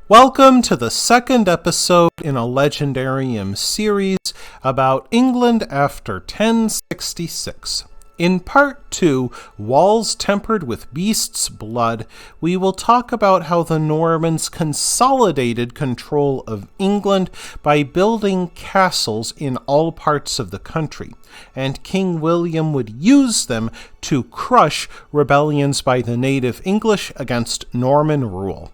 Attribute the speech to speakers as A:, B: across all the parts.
A: Welcome to the second episode in a Legendarium series about England after 1066. In part 2, Walls Tempered with Beasts' Blood, we will talk about how the Normans consolidated control of England by building castles in all parts of the country, and King William would use them to crush rebellions by the native English against Norman rule.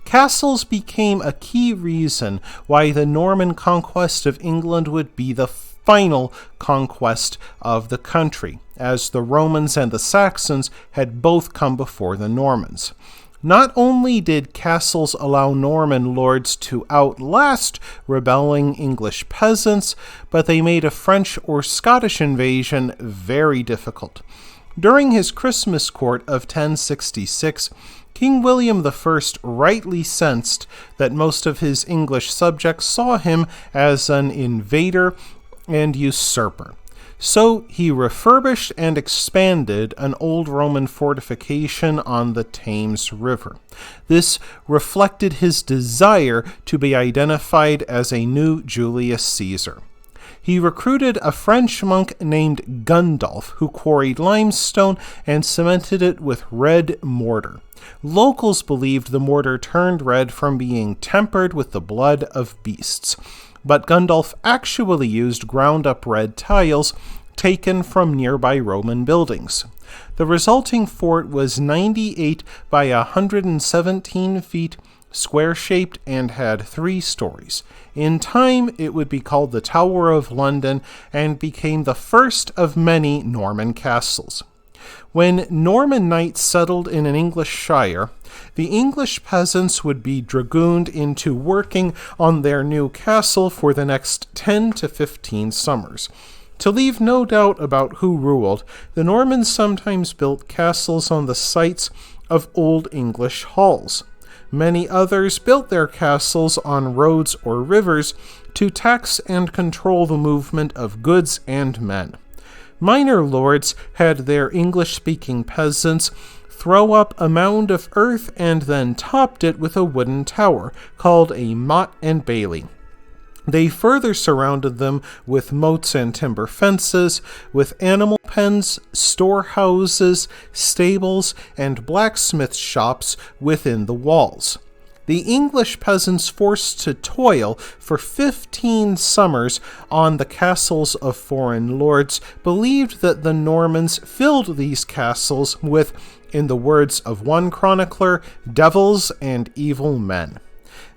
A: Castles became a key reason why the Norman conquest of England would be the final conquest of the country, as the Romans and the Saxons had both come before the Normans. Not only did castles allow Norman lords to outlast rebelling English peasants, but they made a French or Scottish invasion very difficult. During his Christmas court of 1066, King William I rightly sensed that most of his English subjects saw him as an invader and usurper. So he refurbished and expanded an old Roman fortification on the Thames River. This reflected his desire to be identified as a new Julius Caesar. He recruited a French monk named Gundulf, who quarried limestone and cemented it with red mortar. Locals believed the mortar turned red from being tempered with the blood of beasts, but Gundulf actually used ground-up red tiles taken from nearby Roman buildings. The resulting fort was 98 by 117 feet, square-shaped, and had 3 stories. In time, it would be called the Tower of London and became the first of many Norman castles. When Norman knights settled in an English shire, the English peasants would be dragooned into working on their new castle for the next 10 to 15 summers. To leave no doubt about who ruled, the Normans sometimes built castles on the sites of old English halls. Many others built their castles on roads or rivers to tax and control the movement of goods and men. Minor lords had their English-speaking peasants throw up a mound of earth and then topped it with a wooden tower, called a motte and bailey. They further surrounded them with moats and timber fences, with animal pens, storehouses, stables, and blacksmith shops within the walls. The English peasants forced to toil for 15 summers on the castles of foreign lords believed that the Normans filled these castles with, in the words of one chronicler, devils and evil men.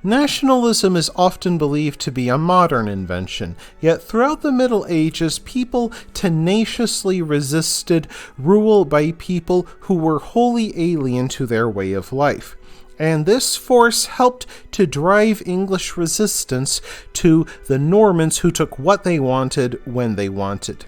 A: Nationalism is often believed to be a modern invention, yet throughout the Middle Ages, people tenaciously resisted rule by people who were wholly alien to their way of life. And this force helped to drive English resistance to the Normans who took what they wanted when they wanted.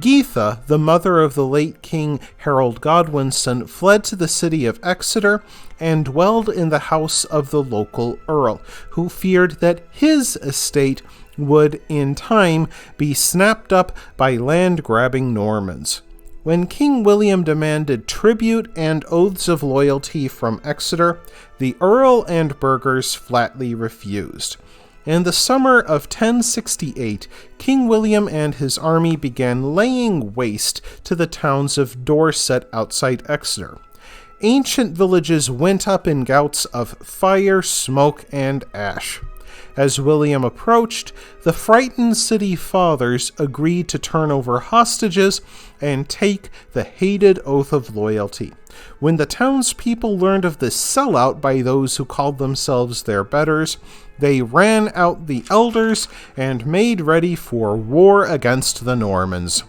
A: Geitha, the mother of the late King Harold Godwinson, fled to the city of Exeter and dwelled in the house of the local Earl, who feared that his estate would, in time, be snapped up by land-grabbing Normans. When King William demanded tribute and oaths of loyalty from Exeter, the Earl and burghers flatly refused. In the summer of 1068, King William and his army began laying waste to the towns of Dorset outside Exeter. Ancient villages went up in gouts of fire, smoke, and ash. As William approached, the frightened city fathers agreed to turn over hostages and take the hated oath of loyalty. When the townspeople learned of this sellout by those who called themselves their betters, they ran out the elders and made ready for war against the Normans.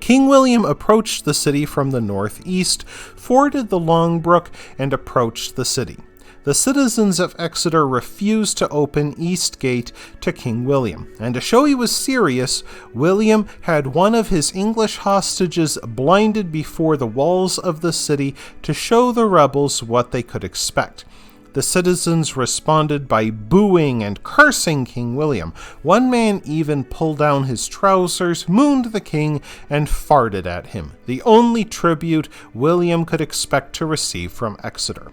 A: King William approached the city from the northeast, forded the Long Brook, and approached the city. The citizens of Exeter refused to open East Gate to King William, and to show he was serious, William had one of his English hostages blinded before the walls of the city to show the rebels what they could expect. The citizens responded by booing and cursing King William. One man even pulled down his trousers, mooned the king, and farted at him, the only tribute William could expect to receive from Exeter.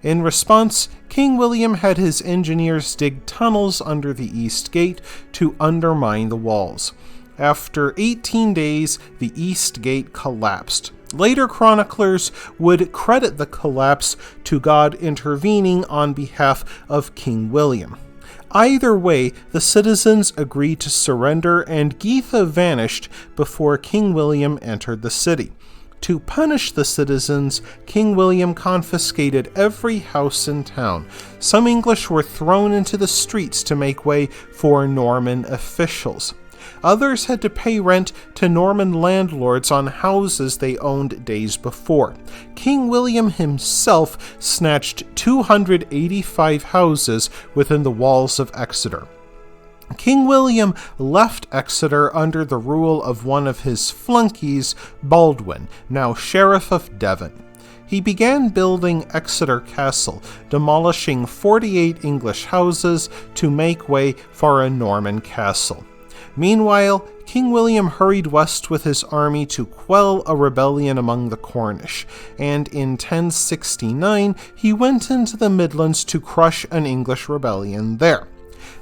A: In response, King William had his engineers dig tunnels under the East Gate to undermine the walls. After 18 days, the East Gate collapsed. Later chroniclers would credit the collapse to God intervening on behalf of King William. Either way, the citizens agreed to surrender, and Geetha vanished before King William entered the city. To punish the citizens, King William confiscated every house in town. Some English were thrown into the streets to make way for Norman officials. Others had to pay rent to Norman landlords on houses they owned days before. King William himself snatched 285 houses within the walls of Exeter. King William left Exeter under the rule of one of his flunkies, Baldwin, now Sheriff of Devon. He began building Exeter Castle, demolishing 48 English houses to make way for a Norman castle. Meanwhile, King William hurried west with his army to quell a rebellion among the Cornish, and in 1069 he went into the Midlands to crush an English rebellion there.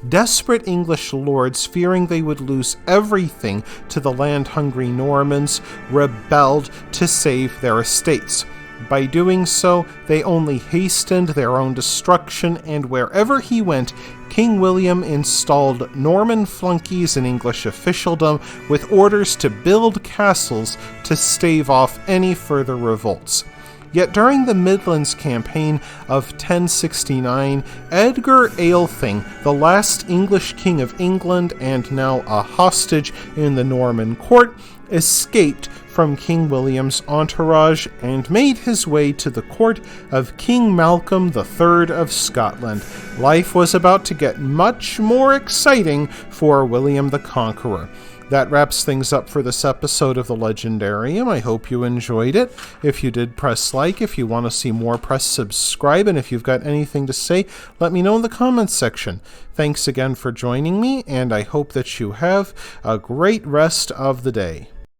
A: Desperate English lords, fearing they would lose everything to the land-hungry Normans, rebelled to save their estates. By doing so, they only hastened their own destruction, and wherever he went, King William installed Norman flunkies in English officialdom with orders to build castles to stave off any further revolts. Yet during the Midlands campaign of 1069, Edgar Aelfing, the last English king of England and now a hostage in the Norman court, escaped from King William's entourage and made his way to the court of King Malcolm III of Scotland. Life was about to get much more exciting for William the Conqueror. That wraps things up for this episode of the Legendarium. I hope you enjoyed it. If you did, press like. If you want to see more, press subscribe. And if you've got anything to say, let me know in the comments section. Thanks again for joining me, and I hope that you have a great rest of the day.